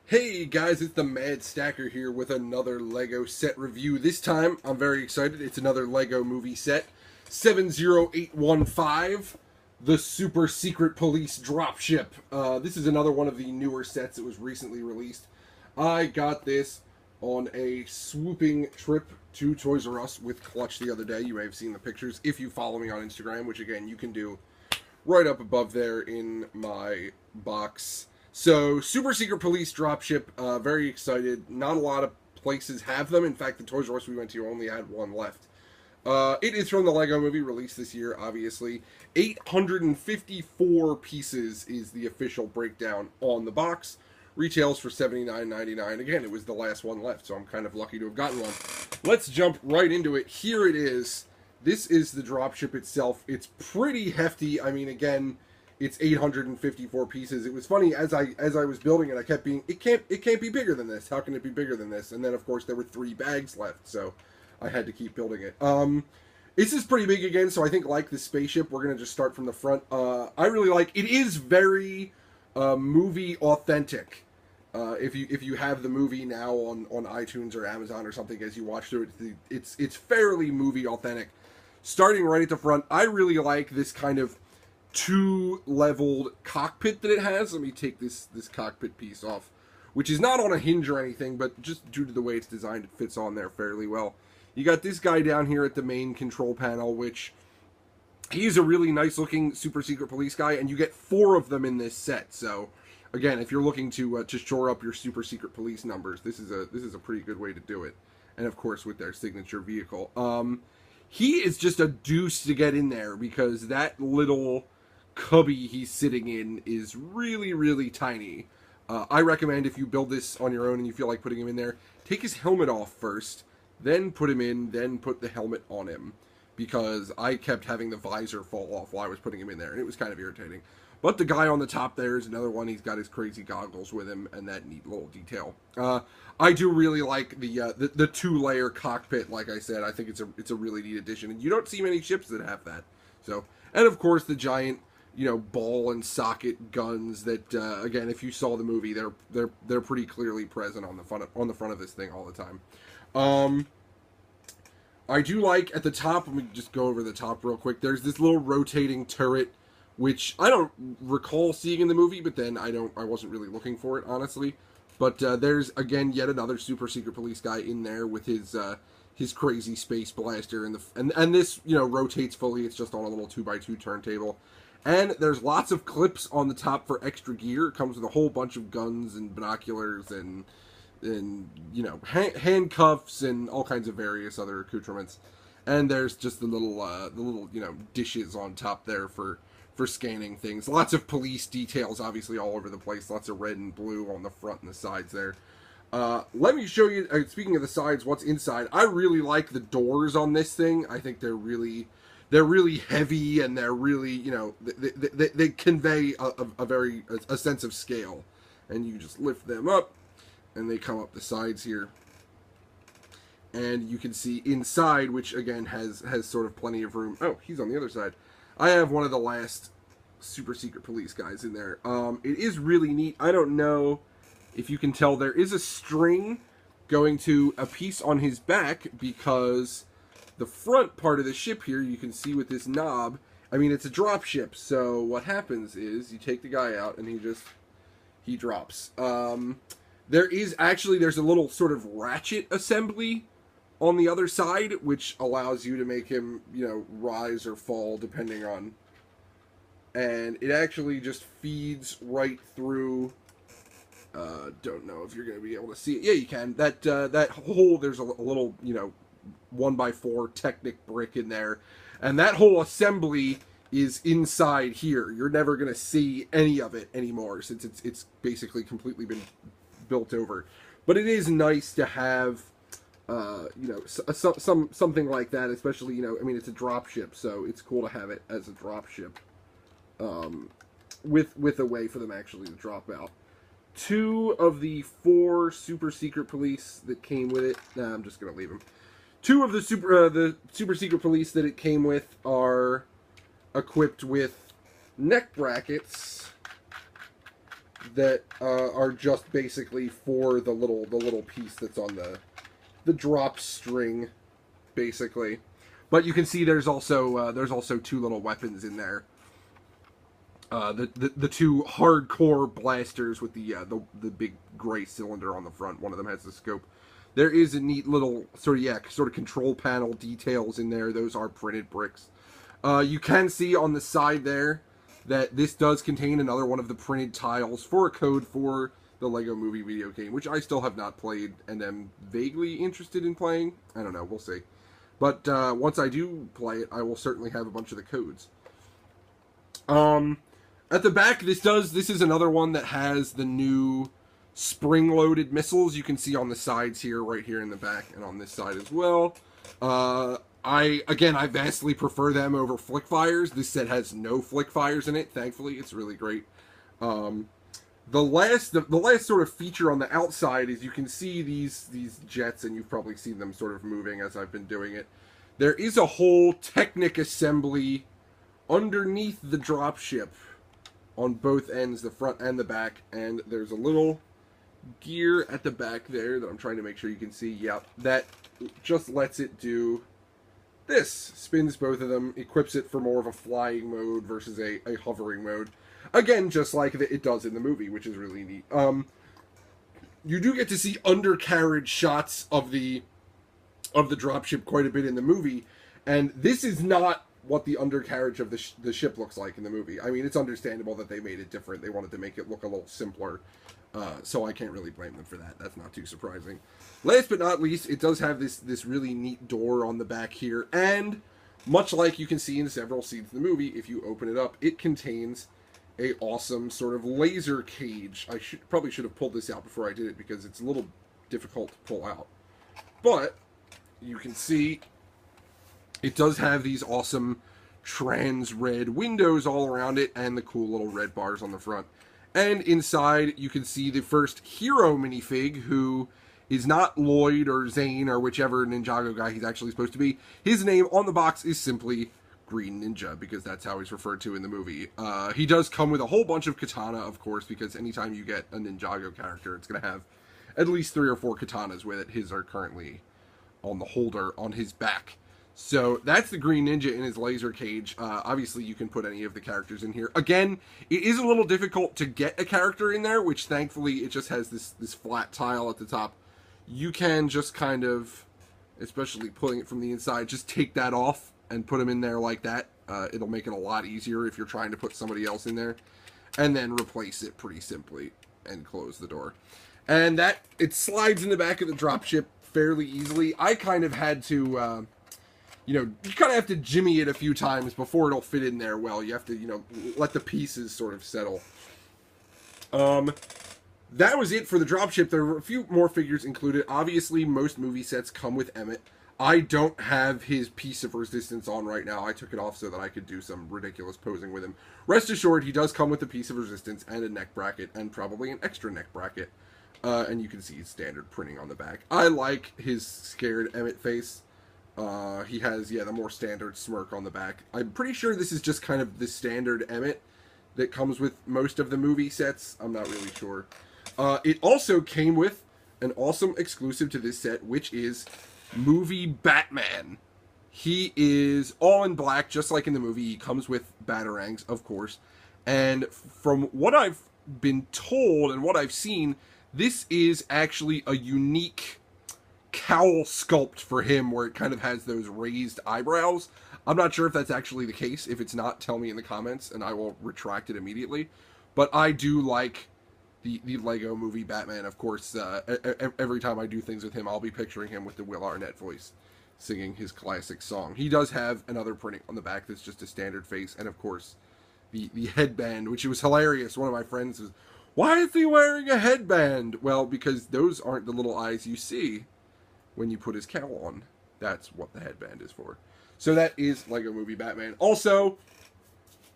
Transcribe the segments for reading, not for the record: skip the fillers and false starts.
Hey guys, it's the Mad Stacker here with another LEGO set review. This time, I'm very excited. It's another LEGO movie set. 70815, the Super Secret Police Dropship. This is another one of the newer sets that was recently released. I got this on a swooping trip to Toys R Us with Clutch the other day. You may have seen the pictures if you follow me on Instagram, which again, you can do right up above there in my box. So, Super Secret Police Dropship, very excited. Not a lot of places have them. In fact, the Toys R Us we went to only had one left. It is from the LEGO movie, released this year, obviously. 854 pieces is the official breakdown on the box. Retails for $79.99. Again, it was the last one left, so I'm kind of lucky to have gotten one. Let's jump right into it. Here it is. This is the dropship itself. It's pretty hefty. I mean, again, it's 854 pieces. It was funny as I was building it. I kept being, it can't be bigger than this. How can it be bigger than this? And then of course there were 3 bags left, so I had to keep building it. This is pretty big again, so I think like the spaceship, we're gonna just start from the front. I really like it. Is very movie authentic. If you have the movie now on iTunes or Amazon or something as you watch through it, it's fairly movie authentic. Starting right at the front, I really like this kind of 2-leveled cockpit that it has. Let me take this cockpit piece off, which is not on a hinge or anything, but just due to the way it's designed, it fits on there fairly well. You got this guy down here at the main control panel, which he's a really nice looking Super Secret Police guy, and you get 4 of them in this set. So again, if you're looking to shore up your Super Secret Police numbers, this is a pretty good way to do it. And of course with their signature vehicle. He is just a deuce to get in there because that little cubby he's sitting in is really, really tiny. I recommend if you build this on your own and you feel like putting him in there, take his helmet off first, then put him in, then put the helmet on him. Because I kept having the visor fall off while I was putting him in there, and it was kind of irritating. But the guy on the top there is another one. He's got his crazy goggles with him, and that neat little detail. I do really like the 2-layer cockpit. Like I said, I think it's a really neat addition, and you don't see many ships that have that. So, and of course the giant, ball and socket guns that again, if you saw the movie, they're pretty clearly present on the front of this thing all the time. I do like at the top. Let me just go over the top real quick. There's this little rotating turret, which I don't recall seeing in the movie, but then I wasn't really looking for it, honestly. But there's again yet another Super Secret Police guy in there with his crazy space blaster, and this rotates fully. It's just on a little 2x2 turntable. And there's lots of clips on the top for extra gear. It comes with a whole bunch of guns and binoculars and handcuffs and all kinds of various other accoutrements. And there's just the little dishes on top there for scanning things. Lots of police details, obviously, all over the place. Lots of red and blue on the front and the sides there. Let me show you, speaking of the sides, what's inside. I really like the doors on this thing. I think they're really heavy, and they're really, they convey a sense of scale. And you just lift them up, and they come up the sides here. And you can see inside, which again has sort of plenty of room. Oh, he's on the other side. I have one of the last Super Secret Police guys in there. It is really neat. I don't know if you can tell, there is a string going to a piece on his back, because the front part of the ship here, you can see with this knob, I mean, it's a drop ship, so what happens is you take the guy out and he drops. There's a little sort of ratchet assembly on the other side, which allows you to make him, rise or fall depending on, and it actually just feeds right through. Don't know if you're going to be able to see it. Yeah, you can. That hole, there's a little, 1x4 Technic brick in there, and that whole assembly is inside here. You're never going to see any of it anymore, since it's basically completely been built over. But it is nice to have something like that, especially, I mean, it's a drop ship, so it's cool to have it as a drop ship, with a way for them actually to drop out. 2 of the 4 Super Secret Police that came with it, I'm just gonna leave them. 2 of the Super Secret Police that it came with are equipped with neck brackets that are just basically for the little piece that's on the drop string, basically. But you can see there's also two little weapons in there. The two hardcore blasters with the big gray cylinder on the front. One of them has the scope. There is a neat little sort of control panel details in there. Those are printed bricks. You can see on the side there that this does contain another one of the printed tiles for a code for the Lego Movie video game, which I still have not played and am vaguely interested in playing. I don't know, we'll see. But once I do play it, I will certainly have a bunch of the codes. At the back, this is another one that has the new spring-loaded missiles. You can see on the sides here, right here in the back, and on this side as well. I vastly prefer them over flick fires. This set has no flick fires in it, thankfully. It's really great. The last sort of feature on the outside is you can see these jets, and you've probably seen them sort of moving as I've been doing it. There is a whole Technic assembly underneath the dropship on both ends, the front and the back, and there's a little gear at the back there that I'm trying to make sure you can see. Yep, that just lets it do this. Spins both of them, equips it for more of a flying mode versus a hovering mode. Again, just like it does in the movie, which is really neat. You do get to see undercarriage shots of the dropship quite a bit in the movie, and this is not what the undercarriage of the ship looks like in the movie. I mean, it's understandable that they made it different. They wanted to make it look a little simpler, so I can't really blame them for that. That's not too surprising. Last but not least, it does have this really neat door on the back here, and much like you can see in several scenes in the movie, if you open it up, it contains a awesome sort of laser cage. I probably should have pulled this out before I did it because it's a little difficult to pull out. But you can see it does have these awesome trans red windows all around it and the cool little red bars on the front. And inside you can see the first hero minifig, who is not Lloyd or Zane or whichever Ninjago guy he's actually supposed to be. His name on the box is simply Green Ninja, because that's how he's referred to in the movie. He does come with a whole bunch of katana, of course, because anytime you get a Ninjago character, it's going to have at least 3 or 4 katanas with it. His are currently on the holder on his back. So that's the Green Ninja in his laser cage. Obviously, you can put any of the characters in here. Again, it is a little difficult to get a character in there, which thankfully it just has this flat tile at the top. You can just kind of, especially pulling it from the inside, just take that off and put them in there like that. It'll make it a lot easier if you're trying to put somebody else in there. And then replace it pretty simply and close the door. And that, it slides in the back of the dropship fairly easily. I kind of had to, you kind of have to jimmy it a few times before it'll fit in there well. You have to, let the pieces sort of settle. That was it for the dropship. There were a few more figures included. Obviously, most movie sets come with Emmett. I don't have his piece of resistance on right now. I took it off so that I could do some ridiculous posing with him. Rest assured, he does come with a piece of resistance and a neck bracket, and probably an extra neck bracket. And you can see standard printing on the back. I like his scared Emmett face. He has, the more standard smirk on the back. I'm pretty sure this is just kind of the standard Emmett that comes with most of the movie sets. I'm not really sure. It also came with an awesome exclusive to this set, which is Movie Batman. He is all in black, just like in the movie. He comes with batarangs, of course. And from what I've been told and what I've seen, this is actually a unique cowl sculpt for him, where it kind of has those raised eyebrows. I'm not sure if that's actually the case. If it's not, tell me in the comments, and I will retract it immediately. But I do like the Lego Movie Batman, of course. Every time I do things with him, I'll be picturing him with the Will Arnett voice, singing his classic song. He does have another printing on the back that's just a standard face, and of course, the headband, which was hilarious. One of my friends was, "Why is he wearing a headband?" Well, because those aren't the little eyes you see when you put his cowl on. That's what the headband is for. So that is Lego Movie Batman. Also,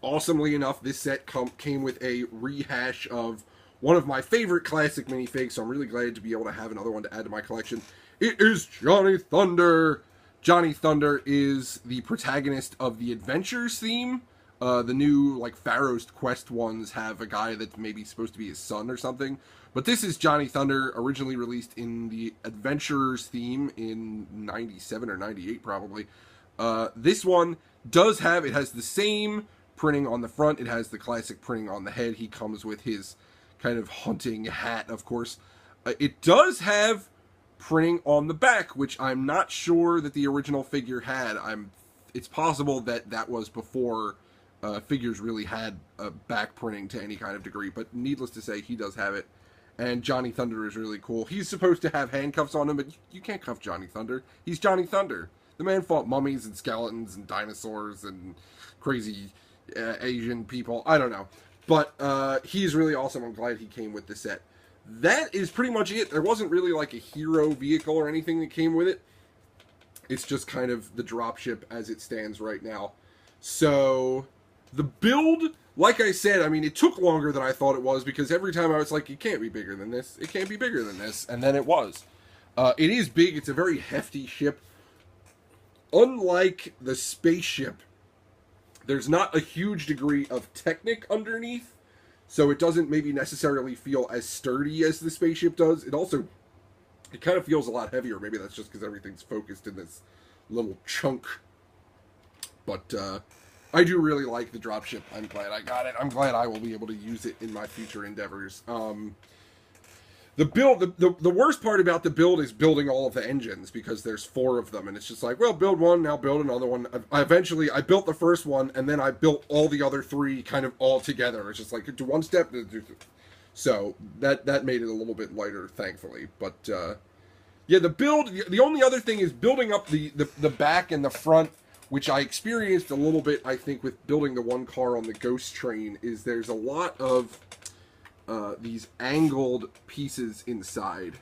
awesomely enough, this set came with a rehash of one of my favorite classic minifigs, so I'm really glad to be able to have another one to add to my collection. It is Johnny Thunder! Johnny Thunder is the protagonist of the Adventures theme The new, like, Pharaoh's Quest ones have a guy that's maybe supposed to be his son or something. But this is Johnny Thunder, originally released in the Adventurers theme in 97 or 98, probably. This one does have, it has the same printing on the front. It has the classic printing on the head. He comes with his kind of hunting hat, of course. It does have printing on the back, which I'm not sure that the original figure had. It's possible that that was before figures really had back printing to any kind of degree, but needless to say, he does have it. And Johnny Thunder is really cool. He's supposed to have handcuffs on him, but you can't cuff Johnny Thunder. He's Johnny Thunder. The man fought mummies and skeletons and dinosaurs and crazy Asian people. I don't know. But he's really awesome. I'm glad he came with the set. That is pretty much it. There wasn't really like a hero vehicle or anything that came with it. It's just kind of the dropship as it stands right now. So the build, like I said, I mean, it took longer than I thought it was, because every time I was like, it can't be bigger than this. It can't be bigger than this. And then it was. It is big. It's a very hefty ship. Unlike the spaceship, there's not a huge degree of Technic underneath, so it doesn't maybe necessarily feel as sturdy as the spaceship does. It kind of feels a lot heavier. Maybe that's just because everything's focused in this little chunk. But I do really like the dropship. I'm glad I got it. I'm glad I will be able to use it in my future endeavors. The build, the worst part about the build is building all of the engines, because there's 4 of them, and it's just like, well, build one, now build another one. I eventually built the first one, and then I built all the other 3 kind of all together. It's just like, do one step, so that made it a little bit lighter, thankfully. But yeah, the build, the only other thing is building up the back and the front, which I experienced a little bit, I think, with building the one car on the ghost train, is there's a lot of these angled pieces inside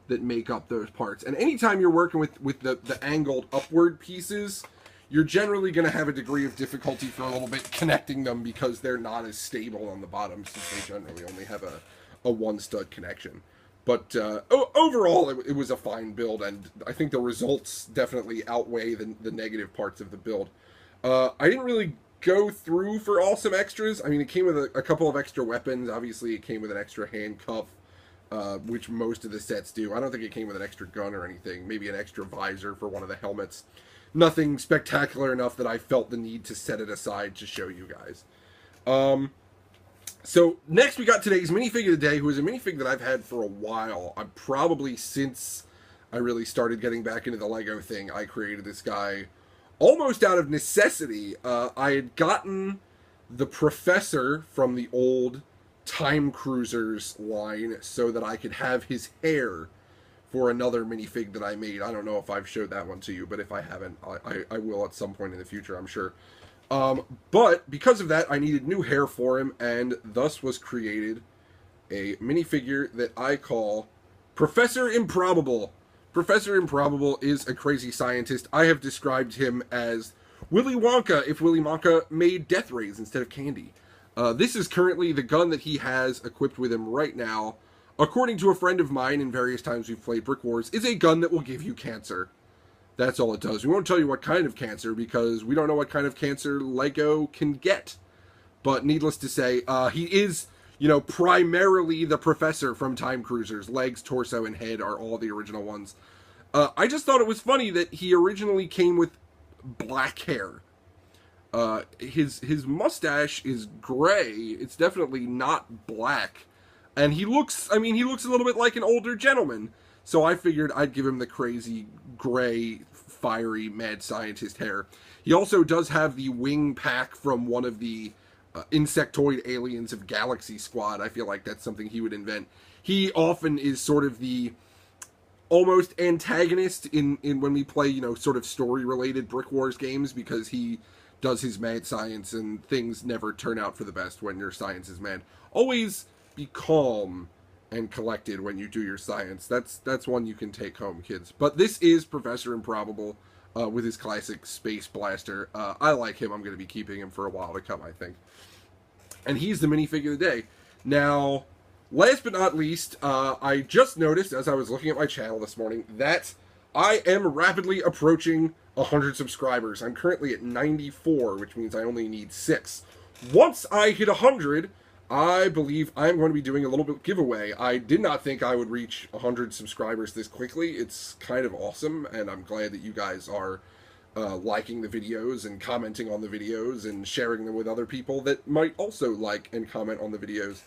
that make up those parts. And anytime you're working with the angled upward pieces, you're generally going to have a degree of difficulty for a little bit connecting them, because they're not as stable on the bottom, since they generally only have a one-stud connection. But overall, it was a fine build, and I think the results definitely outweigh the negative parts of the build. I didn't really go through for awesome extras. I mean, it came with a couple of extra weapons. Obviously, it came with an extra handcuff, which most of the sets do. I don't think it came with an extra gun or anything. Maybe an extra visor for one of the helmets. Nothing spectacular enough that I felt the need to set it aside to show you guys. So next we got today's minifigure of the day, who is a minifig that I've had for a while. Probably since I really started getting back into the Lego thing, I created this guy almost out of necessity. I had gotten the Professor from the old Time Cruisers line so that I could have his hair for another minifig that I made. I don't know if I've showed that one to you, but if I haven't, I will at some point in the future, I'm sure. But because of that, I needed new hair for him, and thus was created a minifigure that I call Professor Improbable. Professor Improbable is a crazy scientist. I have described him as Willy Wonka if Willy Wonka made death rays instead of candy. This is currently the gun that he has equipped with him right now, according to a friend of mine in various times we've played Brick Wars, is a gun that will give you cancer. That's all it does. We won't tell you what kind of cancer, because we don't know what kind of cancer Lego can get. But needless to say, he is, you know, primarily the Professor from Time Cruisers. Legs, torso, and head are all the original ones. I just thought it was funny that he originally came with black hair. His mustache is gray. It's definitely not black. And he looks, I mean, he looks a little bit like an older gentleman. So I figured I'd give him the crazy, gray, fiery, mad scientist hair. He also does have the wing pack from one of the insectoid aliens of Galaxy Squad. I feel like that's something he would invent. He often is sort of the almost antagonist in when we play, you know, sort of story-related Brick Wars games, because he does his mad science and things never turn out for the best when your science is mad. Always be calm and collected when you do your science. That's one you can take home, kids. But this is Professor Improbable with his classic space blaster. I like him. I'm going to be keeping him for a while to come, I think. And he's the minifigure of the day. Now, last but not least, I just noticed as I was looking at my channel this morning that I am rapidly approaching 100 subscribers. I'm currently at 94, which means I only need 6. Once I hit 100, I believe I'm going to be doing a little bit giveaway. I did not think I would reach 100 subscribers this quickly. It's kind of awesome, and I'm glad that you guys are liking the videos and commenting on the videos and sharing them with other people that might also like and comment on the videos.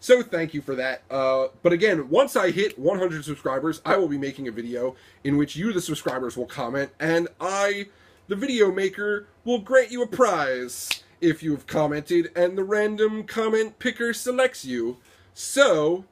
So thank you for that. But again, once I hit 100 subscribers, I will be making a video in which you, the subscribers, will comment, and I, the video maker, will grant you a prize if you have commented, and the random comment picker selects you. So,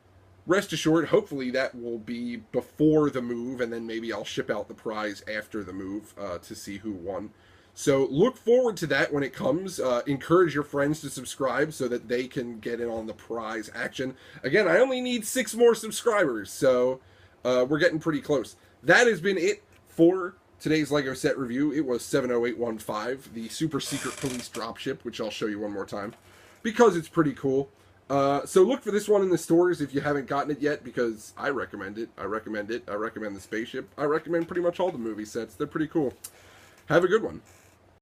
rest assured, hopefully that will be before the move, and then maybe I'll ship out the prize after the move to see who won. So look forward to that when it comes. Encourage your friends to subscribe so that they can get in on the prize action. Again, I only need 6 more subscribers, so we're getting pretty close. That has been it for today's LEGO set review. It was 70815, the Super Secret Police Dropship, which I'll show you one more time, because it's pretty cool. So look for this one in the stores if you haven't gotten it yet, because I recommend it. I recommend it. I recommend the spaceship. I recommend pretty much all the movie sets. They're pretty cool. Have a good one.